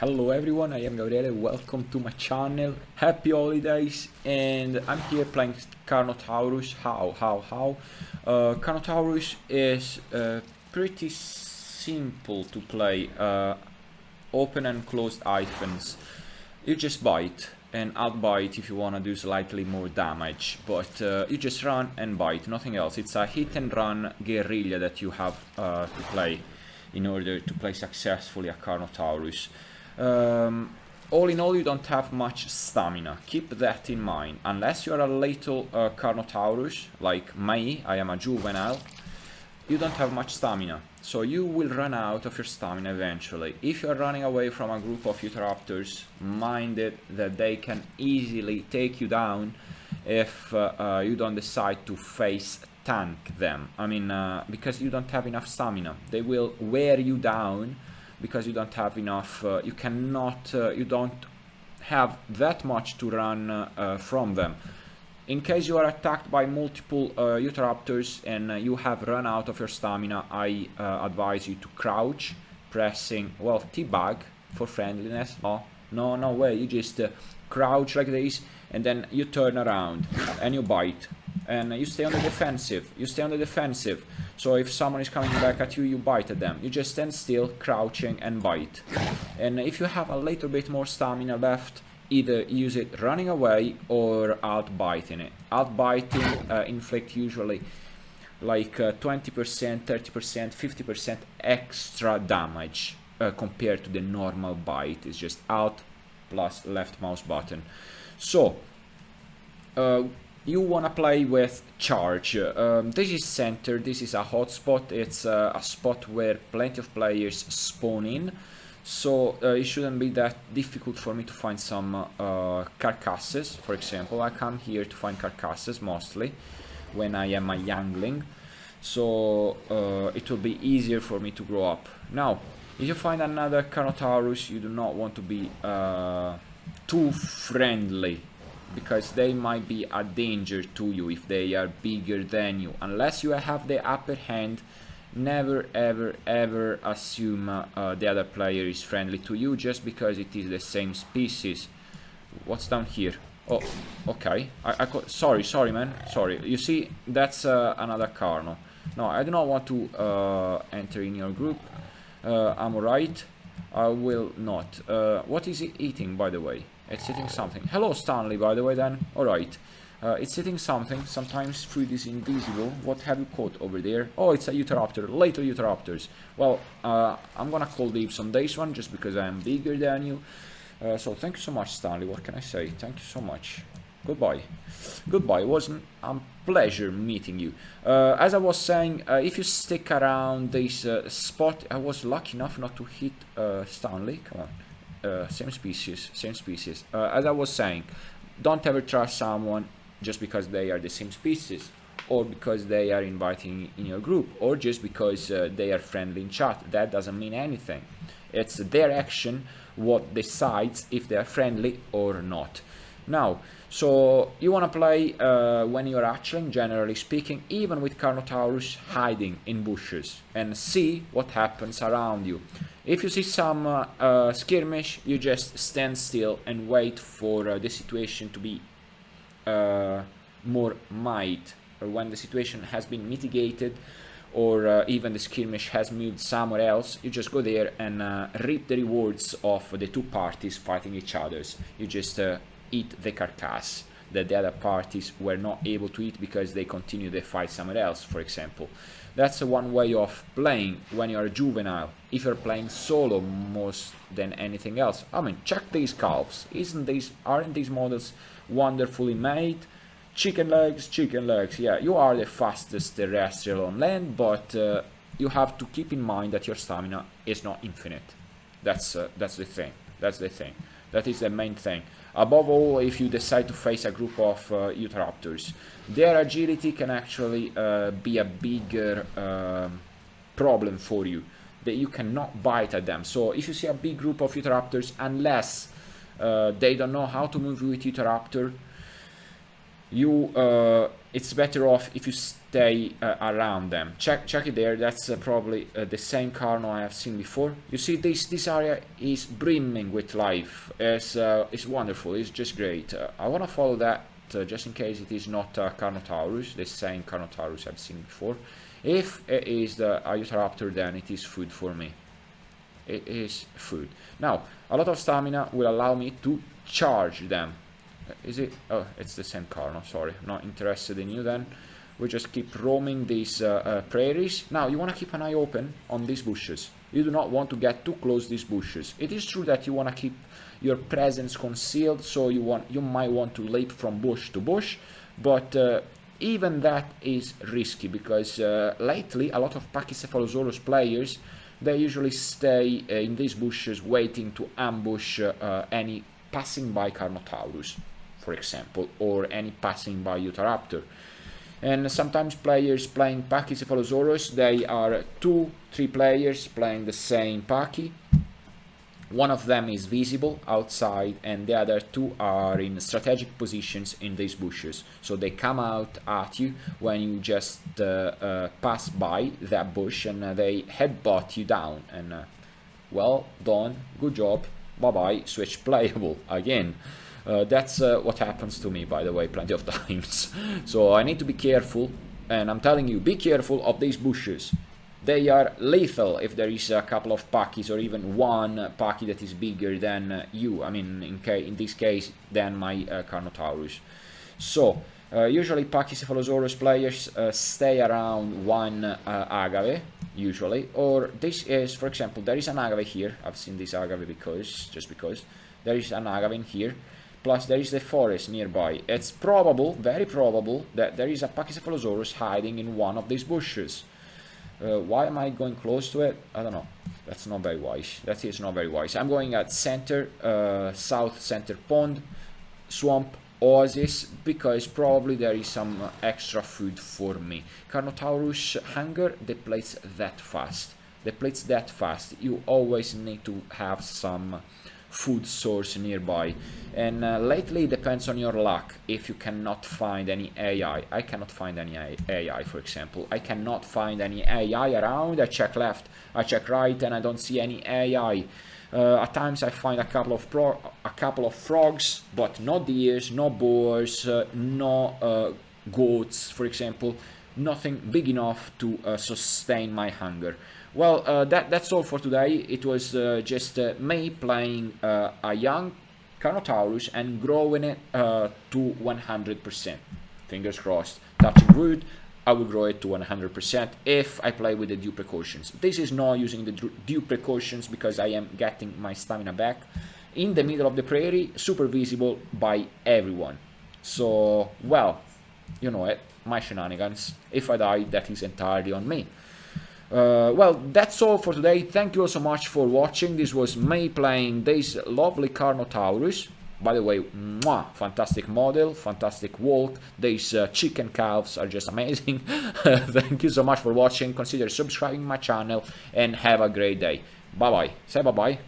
Hello everyone, I am Gabriele, welcome to my channel, happy holidays, and I'm here playing Carnotaurus. Carnotaurus is pretty simple to play, open and closed items. You just bite and outbite if you want to do slightly more damage, but you just run and bite, nothing else. It's a hit and run guerrilla that you have to play in order to play successfully a Carnotaurus. All in all, you don't have much stamina. Keep that in mind. Unless you're a little Carnotaurus, like me, I am a juvenile, you don't have much stamina. So you will run out of your stamina eventually. If you're running away from a group of Utahraptors, mind it that they can easily take you down if you don't decide to face tank them. I mean, because you don't have enough stamina. They will wear you down because you don't have enough, you don't have that much to run from them. In case you are attacked by multiple Utahraptors and you have run out of your stamina, I advise you to crouch, pressing, well, T-bag for friendliness. No way, you just crouch like this and then you turn around and you bite. And you stay on the defensive. So if someone is coming back at you, you bite at them. You just stand still, crouching and bite. And if you have a little bit more stamina left, either use it running away or outbiting it. Outbiting inflict usually like 20%, 30%, 50% extra damage compared to the normal bite. It's just out plus left mouse button. So you want to play with charge. This is center, this is a hotspot, it's a spot where plenty of players spawn in, so it shouldn't be that difficult for me to find some carcasses. For example, I come here to find carcasses mostly when I am a youngling, so it will be easier for me to grow up. Now, if you find another Carnotaurus, you do not want to be too friendly, because they might be a danger to you if they are bigger than you. Unless you have the upper hand, never ever assume the other player is friendly to you just because it is the same species. What's down here? Oh, okay. Sorry man, sorry. You see, that's another Carno. No, I do not want to enter in your group. I'm alright. I will not. What is it eating, by the way? It's eating something. Hello, Stanley, by the way, then. Alright. It's eating something. Sometimes food is invisible. What have you caught over there? Oh, it's a Utahraptor. Little Utahraptors. Well, I'm gonna call dibs on this one just because I am bigger than you. So thank you so much, Stanley. What can I say? Thank you so much. Goodbye. Goodbye. It was a pleasure meeting you. As I was saying, if you stick around this spot, I was lucky enough not to hit Stanley. Come on. Same species. As I was saying, don't ever trust someone just because they are the same species, or because they are inviting in your group, or just because they are friendly in chat. That doesn't mean anything. It's their action what decides if they are friendly or not. Now, so you want to play when you're hatchling, generally speaking, even with Carnotaurus, hiding in bushes and see what happens around you. If you see some skirmish, you just stand still and wait for the situation to be more mild, or when the situation has been mitigated, or even the skirmish has moved somewhere else, you just go there and reap the rewards of the two parties fighting each other. You just eat the carcass that the other parties were not able to eat because they continue the fight somewhere else, for example. That's one way of playing when you're a juvenile. If you're playing solo most than anything else, I mean, check these calves. Aren't these models wonderfully made? Chicken legs, yeah, you are the fastest terrestrial on land, but you have to keep in mind that your stamina is not infinite. That's the thing. That is the main thing. Above all, if you decide to face a group of Utahraptors, their agility can actually be a bigger problem for you. That you cannot bite at them. So if you see a big group of Utahraptors, unless they don't know how to move with Utahraptor, you it's better off if you stay around them. Check it there. That's probably the same Carno I have seen before. You see, this area is brimming with life. It's wonderful. It's just great. I want to follow that just in case it is not Carnotaurus, the same Carnotaurus I've seen before. If it is the Utahraptor, then it is food for me. It is food. Now, a lot of stamina will allow me to charge them. Is it? Oh, it's the same Carno, sorry. I'm not interested in you then. We just keep roaming these prairies. Now, you want to keep an eye open on these bushes. You do not want to get too close to these bushes. It is true that you want to keep your presence concealed, so you might want to leap from bush to bush, but even that is risky, because lately a lot of Pachycephalosaurus players, they usually stay in these bushes waiting to ambush any passing by Carnotaurus, for example, or any passing by Utahraptor. And sometimes players playing Pachycephalosaurus, they are 2-3 players playing the same Pachy. One of them is visible outside, and the other two are in strategic positions in these bushes. So they come out at you when you just pass by that bush, and they headbutt you down. And well done, good job, bye-bye, switch playable again. That's what happens to me, by the way, plenty of times. So I need to be careful, and I'm telling you, be careful of these bushes. They are lethal if there is a couple of Pachys, or even one Pachy that is bigger than you. I mean, in this case, than my Carnotaurus. So, usually Pachycephalosaurus players stay around one agave, usually. Or this is, for example, there is an agave here. I've seen this agave just because. There is an agave in here. Plus there is the forest nearby. It's probable, very probable, that there is a Pachycephalosaurus hiding in one of these bushes. Why am I going close to it? I don't know. That's not very wise. That is not very wise. I'm going at center, south center pond, swamp, oasis, because probably there is some extra food for me. Carnotaurus hunger depletes that fast. Depletes that fast. You always need to have some food source nearby, and lately it depends on your luck if you cannot find any AI. I cannot find any AI, for example. I cannot find any AI around. I check left, I check right, and I don't see any AI. At times I find a couple of frogs, but no deers, no boars, no goats, for example. Nothing big enough to sustain my hunger. Well, that's all for today. It was just me playing a young Carnotaurus and growing it to 100%. Fingers crossed. Touching wood, I will grow it to 100% if I play with the due precautions. This is not using the due precautions because I am getting my stamina back. In the middle of the prairie, super visible by everyone. So, well, you know it, my shenanigans. If I die, that is entirely on me. Well, that's all for today. Thank you all so much for watching. This was me playing this lovely Carnotaurus. By the way, mwah, fantastic model, fantastic walk. These chicken calves are just amazing. Thank you so much for watching. Consider subscribing my channel and have a great day. Bye bye. Say bye bye.